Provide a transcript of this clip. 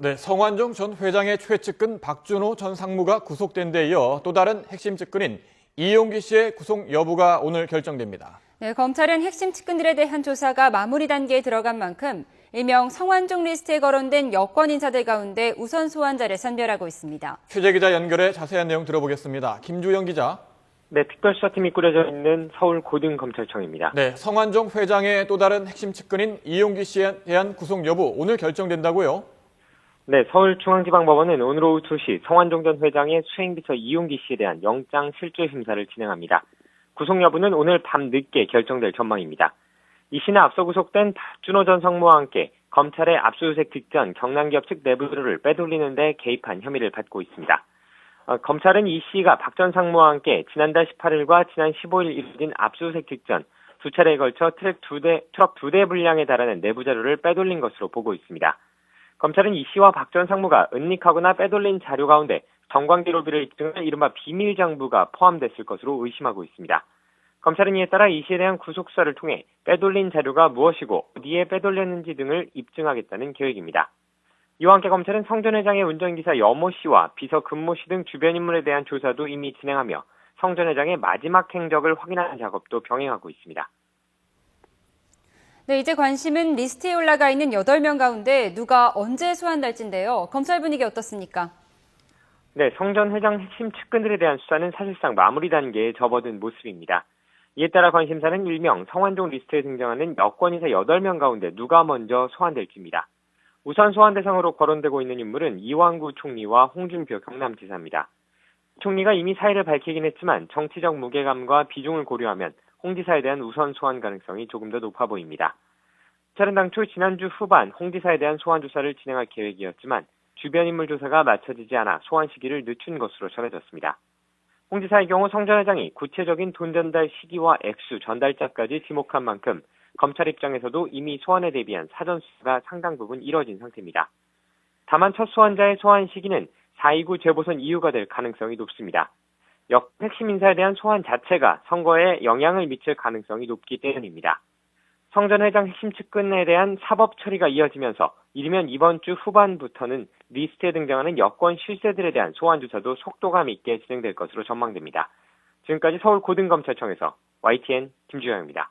네, 성완종 전 회장의 최측근 박준호 전 상무가 구속된 데 이어 또 다른 핵심 측근인 이용기 씨의 구속 여부가 오늘 결정됩니다. 네, 검찰은 핵심 측근들에 대한 조사가 마무리 단계에 들어간 만큼 일명 성완종 리스트에 거론된 여권 인사들 가운데 우선 소환자를 선별하고 있습니다. 취재 기자 연결해 자세한 내용 들어보겠습니다. 김주영 기자. 네, 특별수사팀이 꾸려져 있는 서울고등검찰청입니다. 네, 성완종 회장의 또 다른 핵심 측근인 이용기 씨에 대한 구속 여부 오늘 결정된다고요? 네, 서울중앙지방법원은 오늘 오후 2시 성완종 전 회장의 수행비서 이용기 씨에 대한 영장 실질 심사를 진행합니다. 구속 여부는 오늘 밤 늦게 결정될 전망입니다. 이 씨는 앞서 구속된 박준호 전 상무와 함께 검찰의 압수수색 직전 경남기업 측 내부 자료를 빼돌리는 데 개입한 혐의를 받고 있습니다. 검찰은 이 씨가 박 전 상무와 함께 지난달 18일과 지난 15일 이뤄진 압수수색 직전 두 차례에 걸쳐 트럭 두 대 분량에 달하는 내부 자료를 빼돌린 것으로 보고 있습니다. 검찰은 이 씨와 박 전 상무가 은닉하거나 빼돌린 자료 가운데 정관기록비를 입증한 이른바 비밀장부가 포함됐을 것으로 의심하고 있습니다. 검찰은 이에 따라 이 씨에 대한 구속수사를 통해 빼돌린 자료가 무엇이고 어디에 빼돌렸는지 등을 입증하겠다는 계획입니다. 이와 함께 검찰은 성 전 회장의 운전기사 여모 씨와 비서 금모 씨 등 주변 인물에 대한 조사도 이미 진행하며 성 전 회장의 마지막 행적을 확인하는 작업도 병행하고 있습니다. 네, 이제 관심은 리스트에 올라가 있는 8명 가운데 누가 언제 소환될지인데요. 검찰 분위기 어떻습니까? 네, 성 전 회장 핵심 측근들에 대한 수사는 사실상 마무리 단계에 접어든 모습입니다. 이에 따라 관심사는 일명 성완종 리스트에 등장하는 여권인사 8명 가운데 누가 먼저 소환될지입니다. 우선 소환 대상으로 거론되고 있는 인물은 이완구 총리와 홍준표 경남지사입니다. 총리가 이미 사의를 밝히긴 했지만 정치적 무게감과 비중을 고려하면 홍 지사에 대한 우선 소환 가능성이 조금 더 높아 보입니다. 검찰은 당초 지난주 후반 홍 지사에 대한 소환 조사를 진행할 계획이었지만 주변 인물 조사가 마쳐지지 않아 소환 시기를 늦춘 것으로 전해졌습니다. 홍 지사의 경우 성 전 회장이 구체적인 돈 전달 시기와 액수, 전달자까지 지목한 만큼 검찰 입장에서도 이미 소환에 대비한 사전 수사가 상당 부분 이뤄진 상태입니다. 다만 첫 소환자의 소환 시기는 4.29 재보선 이후가 될 가능성이 높습니다. 핵심 인사에 대한 소환 자체가 선거에 영향을 미칠 가능성이 높기 때문입니다. 성 전 회장 핵심 측근에 대한 사법 처리가 이어지면서 이르면 이번 주 후반부터는 리스트에 등장하는 여권 실세들에 대한 소환 조사도 속도감 있게 진행될 것으로 전망됩니다. 지금까지 서울고등검찰청에서 YTN 김주영입니다.